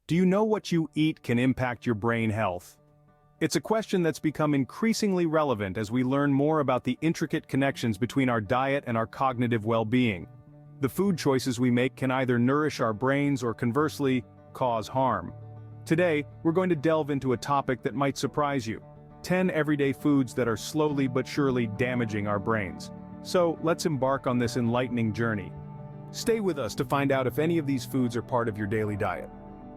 Do you know what you eat can impact your brain health? It's a question that's become increasingly relevant as we learn more about the intricate connections between our diet and our cognitive well-being. The food choices we make can either nourish our brains or conversely, cause harm. Today, we're going to delve into a topic that might surprise you. 10 everyday foods that are slowly but surely damaging our brains. So, let's embark on this enlightening journey. Stay with us to find out if any of these foods are part of your daily diet.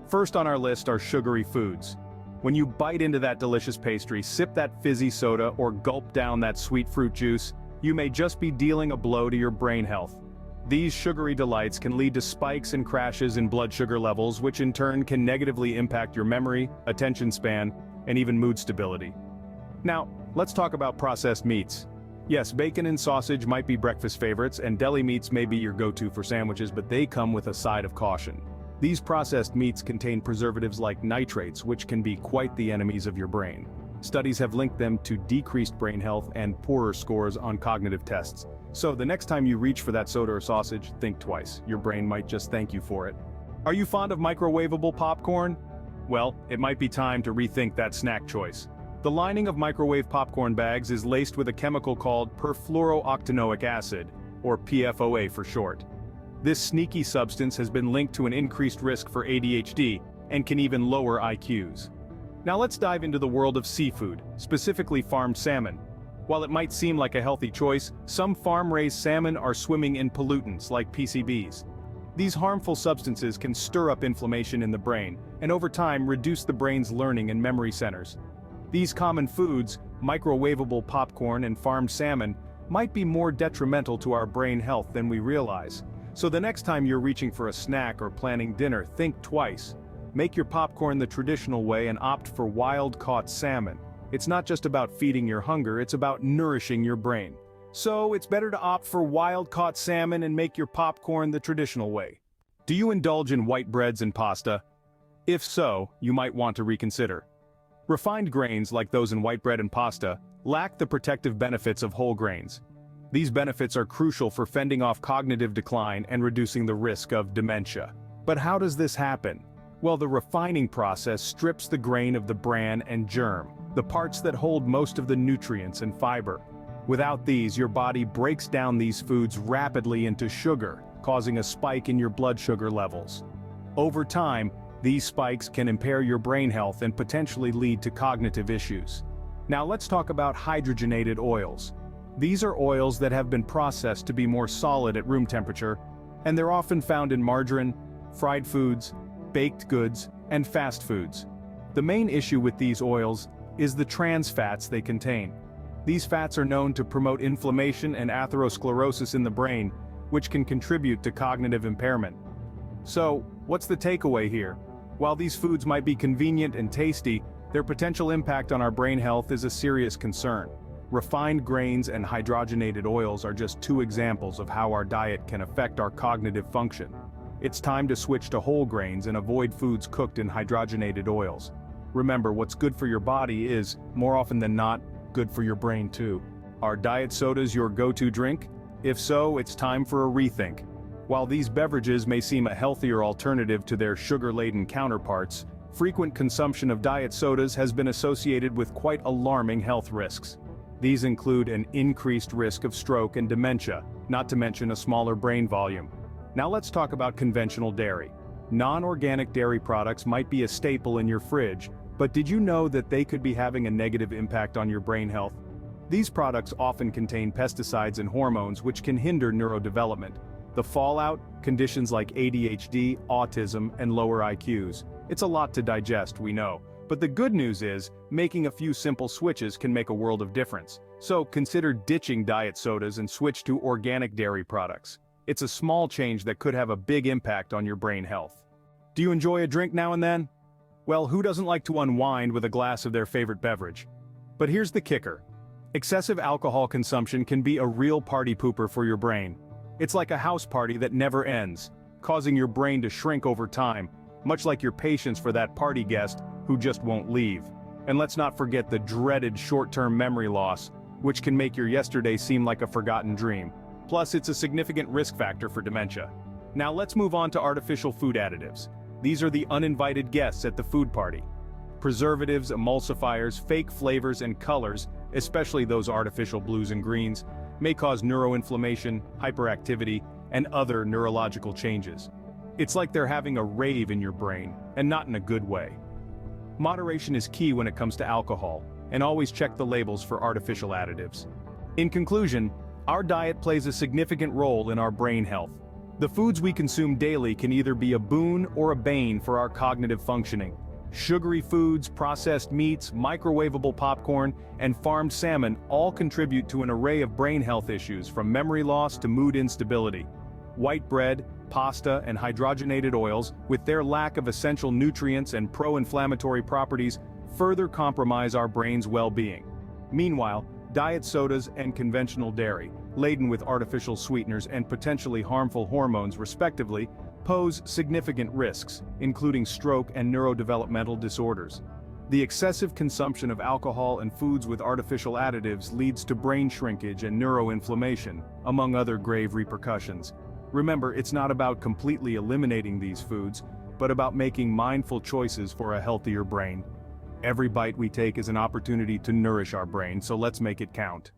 First on our list are sugary foods. When you bite into that delicious pastry, sip that fizzy soda, or gulp down that sweet fruit juice, you may just be dealing a blow to your brain health. These sugary delights can lead to spikes and crashes in blood sugar levels, which in turn can negatively impact your memory, attention span, and even mood stability. Now, let's talk about processed meats. Yes, bacon and sausage might be breakfast favorites, and deli meats may be your go-to for sandwiches, but they come with a side of caution. These processed meats contain preservatives like nitrates, which can be quite the enemies of your brain. Studies have linked them to decreased brain health and poorer scores on cognitive tests. So the next time you reach for that soda or sausage, think twice. Your brain might just thank you for it. Are you fond of microwavable popcorn? Well, it might be time to rethink that snack choice. The lining of microwave popcorn bags is laced with a chemical called perfluorooctanoic acid, or PFOA for short. This sneaky substance has been linked to an increased risk for ADHD, and can even lower IQs. Now let's dive into the world of seafood, specifically farmed salmon. While it might seem like a healthy choice, some farm-raised salmon are swimming in pollutants like PCBs. These harmful substances can stir up inflammation in the brain, and over time reduce the brain's learning and memory centers. These common foods, microwavable popcorn and farmed salmon, might be more detrimental to our brain health than we realize. So the next time you're reaching for a snack or planning dinner, think twice. Make your popcorn the traditional way and opt for wild-caught salmon. It's not just about feeding your hunger, it's about nourishing your brain. So it's better to opt for wild-caught salmon and make your popcorn the traditional way. Do you indulge in white breads and pasta? If so, you might want to reconsider. Refined grains like those in white bread and pasta lack the protective benefits of whole grains. These benefits are crucial for fending off cognitive decline and reducing the risk of dementia. But how does this happen? Well, the refining process strips the grain of the bran and germ, the parts that hold most of the nutrients and fiber. Without these, your body breaks down these foods rapidly into sugar, causing a spike in your blood sugar levels. Over time, these spikes can impair your brain health and potentially lead to cognitive issues. Now let's talk about hydrogenated oils. These are oils that have been processed to be more solid at room temperature, and they're often found in margarine, fried foods, baked goods, and fast foods. The main issue with these oils is the trans fats they contain. These fats are known to promote inflammation and atherosclerosis in the brain, which can contribute to cognitive impairment. So, what's the takeaway here? While these foods might be convenient and tasty, their potential impact on our brain health is a serious concern. Refined grains and hydrogenated oils are just two examples of how our diet can affect our cognitive function. It's time to switch to whole grains and avoid foods cooked in hydrogenated oils. Remember, what's good for your body is, more often than not, good for your brain too. Are diet sodas your go-to drink? If so, it's time for a rethink. While these beverages may seem a healthier alternative to their sugar-laden counterparts, frequent consumption of diet sodas has been associated with quite alarming health risks. These include an increased risk of stroke and dementia, not to mention a smaller brain volume. Now let's talk about conventional dairy. Non-organic dairy products might be a staple in your fridge, but did you know that they could be having a negative impact on your brain health? These products often contain pesticides and hormones which can hinder neurodevelopment. The fallout, conditions like ADHD, autism, and lower IQs. It's a lot to digest, we know. But the good news is, making a few simple switches can make a world of difference. So consider ditching diet sodas and switch to organic dairy products. It's a small change that could have a big impact on your brain health. Do you enjoy a drink now and then? Well, who doesn't like to unwind with a glass of their favorite beverage? But here's the kicker. Excessive alcohol consumption can be a real party pooper for your brain. It's like a house party that never ends, causing your brain to shrink over time, much like your patience for that party guest who just won't leave. And let's not forget the dreaded short-term memory loss, which can make your yesterday seem like a forgotten dream. Plus, it's a significant risk factor for dementia. Now let's move on to artificial food additives. These are the uninvited guests at the food party. Preservatives, emulsifiers, fake flavors and colors, especially those artificial blues and greens, may cause neuroinflammation, hyperactivity, and other neurological changes. It's like they're having a rave in your brain, and not in a good way. Moderation is key when it comes to alcohol, and always check the labels for artificial additives. In conclusion, our diet plays a significant role in our brain health. The foods we consume daily can either be a boon or a bane for our cognitive functioning. Sugary foods, processed meats, microwavable popcorn, and farmed salmon all contribute to an array of brain health issues from memory loss to mood instability. White bread, pasta, and hydrogenated oils, with their lack of essential nutrients and pro-inflammatory properties, further compromise our brain's well-being. Meanwhile, diet sodas and conventional dairy, laden with artificial sweeteners and potentially harmful hormones respectively, pose significant risks, including stroke and neurodevelopmental disorders. The excessive consumption of alcohol and foods with artificial additives leads to brain shrinkage and neuroinflammation, among other grave repercussions. Remember, it's not about completely eliminating these foods, but about making mindful choices for a healthier brain. Every bite we take is an opportunity to nourish our brain, so let's make it count.